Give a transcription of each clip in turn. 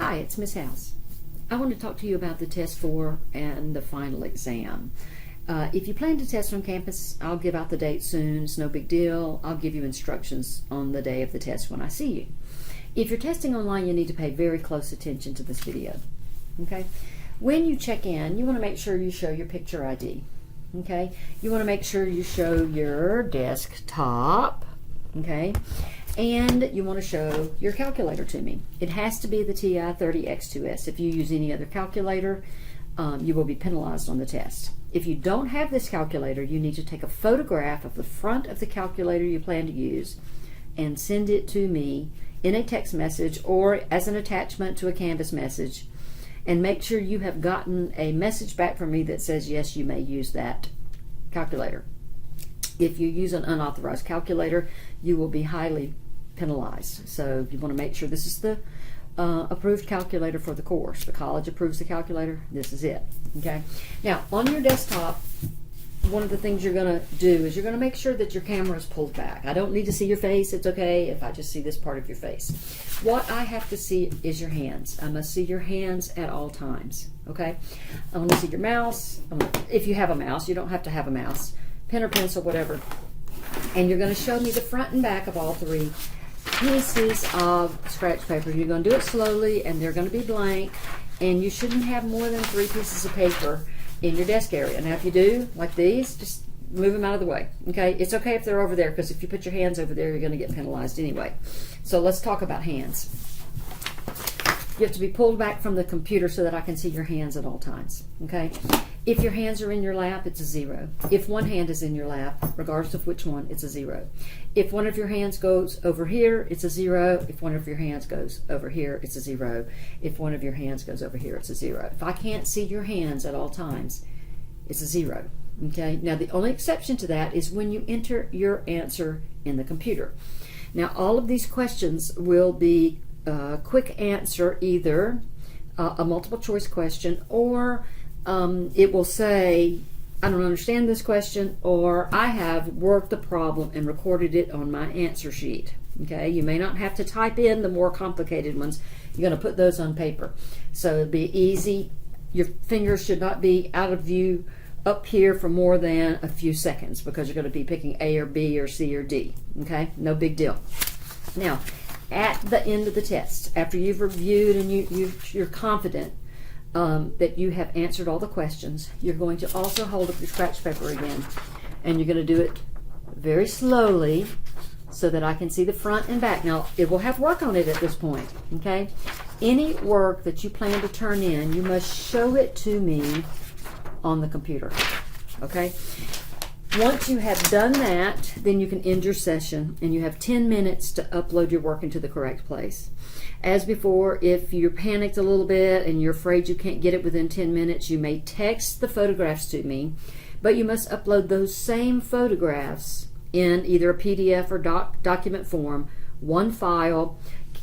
Hi, it's Miss House. I want to talk to you about the test 4 and the final exam. If you plan to test on campus, I'll give out the date soon. It's no big deal. I'll give you instructions on the day of the test when I see you. If you're testing online, you need to pay very close attention to this video. Okay? When you check in, you want to make sure you show your picture ID. Okay? You want to make sure you show your desktop. Okay? And you want to show your calculator to me. It has to be the TI-30X2S. If you use any other calculator, you will be penalized on the test. If you don't have this calculator, you need to take a photograph of the front of the calculator you plan to use and send it to me in a text message or as an attachment to a Canvas message, and make sure you have gotten a message back from me that says yes, you may use that calculator. If you use an unauthorized calculator, you will be highly penalized. So you want to make sure this is the approved calculator for the course. The college approves the calculator. This is it. Okay. Now on your desktop, one of the things you're going to do is you're going to make sure that your camera is pulled back. I don't need to see your face. It's okay if I just see this part of your face. What I have to see is your hands. I must see your hands at all times. Okay. I want to see your mouse. If you have a mouse, you don't have to have a mouse. Pen or pencil, whatever. And you're going to show me the front and back of all three pieces of scratch paper. You're going to do it slowly, and they're going to be blank, and you shouldn't have more than 3 pieces of paper in your desk area. Now if you do, like these, just move them out of the way. Okay, it's okay if they're over there, because if you put your hands over there, you're going to get penalized anyway. So let's talk about hands. You have to be pulled back from the computer so that I can see your hands at all times. Okay, if your hands are in your lap, it's a 0. If one hand is in your lap, regardless of which one, it's a 0. If one of your hands goes over here, it's a 0. If one of your hands goes over here, it's a 0. If one of your hands goes over here, it's a 0. If I can't see your hands at all times, it's a 0. Okay, now the only exception to that is when you enter your answer in the computer. Now all of these questions will be quick answer, either a multiple choice question, or it will say, I don't understand this question, or I have worked the problem and recorded it on my answer sheet. Okay, you may not have to type in the more complicated ones. You're going to put those on paper. So it'll be easy. Your fingers should not be out of view up here for more than a few seconds, because you're going to be picking A or B or C or D. Okay, no big deal. Now, at the end of the test, after you've reviewed and you're confident that you have answered all the questions, you're going to also hold up your scratch paper again, and you're going to do it very slowly so that I can see the front and back. Now it will have work on it at this point. Okay, any work that you plan to turn in, you must show it to me on the computer. Okay, once you have done that, then you can end your session, and you have 10 minutes to upload your work into the correct place. As before, if you're panicked a little bit and you're afraid you can't get it within 10 minutes, you may text the photographs to me, but you must upload those same photographs in either a PDF or document form, one file,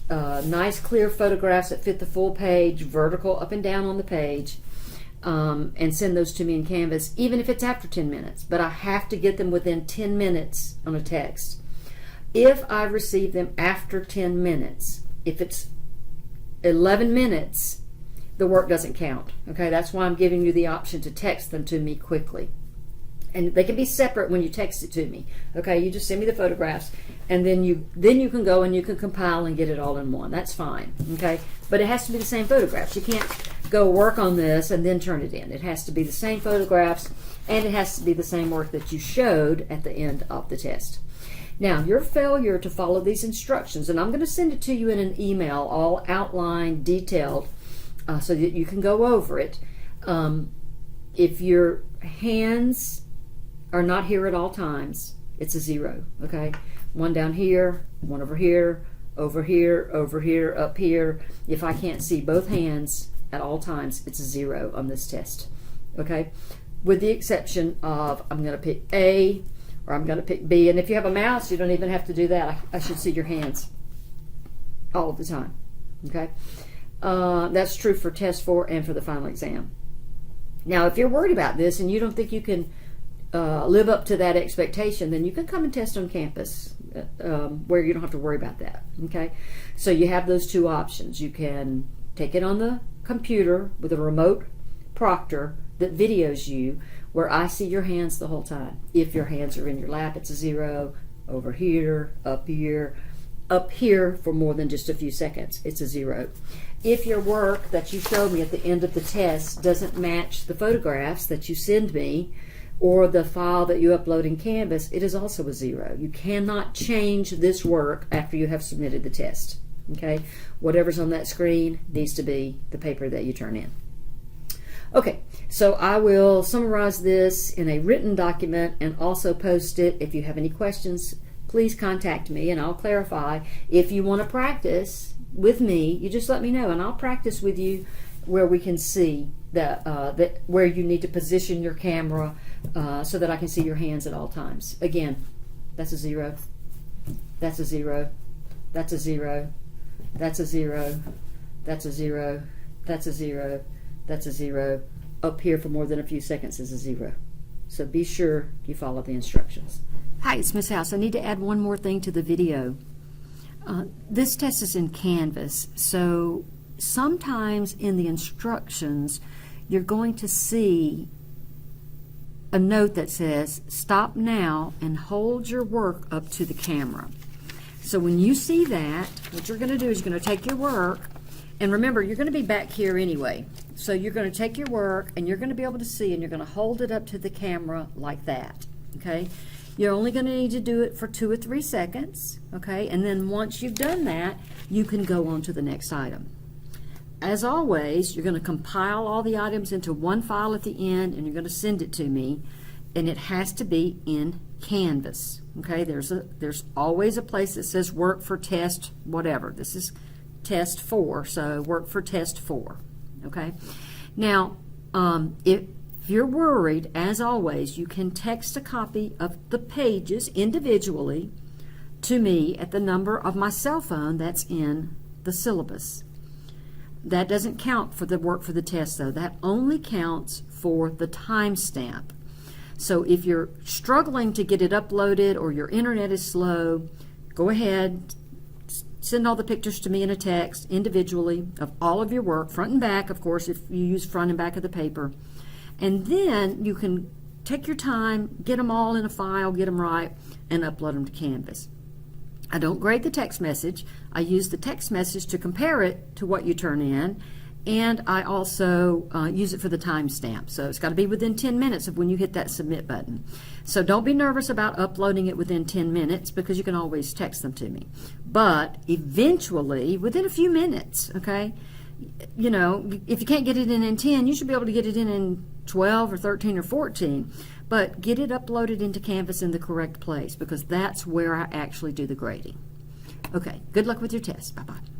nice clear photographs that fit the full page, vertical up and down on the page, and send those to me in Canvas, even if it's after 10 minutes. But I have to get them within 10 minutes on a text. If I receive them after 10 minutes, if it's 11 minutes, the work doesn't count. Okay, that's why I'm giving you the option to text them to me quickly. And they can be separate when you text it to me. Okay, you just send me the photographs, and then you can go and you can compile and get it all in one. That's fine. Okay, but it has to be the same photographs. You can't go work on this and then turn it in. It has to be the same photographs, and it has to be the same work that you showed at the end of the test. Now, your failure to follow these instructions, and I'm going to send it to you in an email, all outlined, detailed, so that you can go over it. If your hands are not here at all times, it's a 0. Okay, one down here, one over here, over here, over here, up here. If I can't see both hands at all times, it's a 0 on this test. Okay, with the exception of I'm going to pick A, or I'm going to pick B. And if you have a mouse, you don't even have to do that. I should see your hands all of the time. Okay, that's true for test 4 and for the final exam. Now, if you're worried about this and you don't think you can live up to that expectation, then you can come and test on campus where you don't have to worry about that. Okay, so you have those two options. You can take it on the computer with a remote proctor that videos you, where I see your hands the whole time. If your hands are in your lap, it's a 0. Over here, up here for more than just a few seconds, it's a 0. If your work that you show me at the end of the test doesn't match the photographs that you send me or the file that you upload in Canvas, it is also a 0. You cannot change this work after you have submitted the test. Okay? Whatever's on that screen needs to be the paper that you turn in. Okay, so I will summarize this in a written document and also post it. If you have any questions, please contact me and I'll clarify. If you want to practice with me, you just let me know and I'll practice with you where we can see that where you need to position your camera so that I can see your hands at all times. Again, that's a 0. That's a 0. That's a 0. That's a 0. That's a 0. That's a 0. That's a 0. Up here for more than a few seconds is a 0. So be sure you follow the instructions. Hi, it's Miss House. I need to add one more thing to the video. This test is in Canvas, so sometimes in the instructions you're going to see a note that says stop now and hold your work up to the camera. So when you see that, what you're going to do is you're going to take your work, and remember you're going to be back here anyway. So you're going to take your work and you're going to be able to see, and you're going to hold it up to the camera like that. Okay? You're only going to need to do it for 2 or 3 seconds. Okay? And then once you've done that, you can go on to the next item. As always, you're going to compile all the items into one file at the end, and you're going to send it to me, and it has to be in Canvas. Okay? There's always a place that says work for test whatever. This is test 4, so work for test 4. Okay? Now, if you're worried, as always, you can text a copy of the pages individually to me at the number of my cell phone that's in the syllabus. That doesn't count for the work for the test, though. That only counts for the timestamp. So if you're struggling to get it uploaded or your internet is slow, go ahead, send all the pictures to me in a text individually of all of your work, front and back, of course, if you use front and back of the paper. And then you can take your time, get them all in a file, get them right, and upload them to Canvas. I don't grade the text message. I use the text message to compare it to what you turn in, and I also use it for the timestamp. So it's got to be within 10 minutes of when you hit that submit button. So don't be nervous about uploading it within 10 minutes because you can always text them to me. But eventually, within a few minutes, okay, you know, if you can't get it in 10, you should be able to get it in 12 or 13 or 14. But get it uploaded into Canvas in the correct place because that's where I actually do the grading. Okay, good luck with your test. Bye-bye.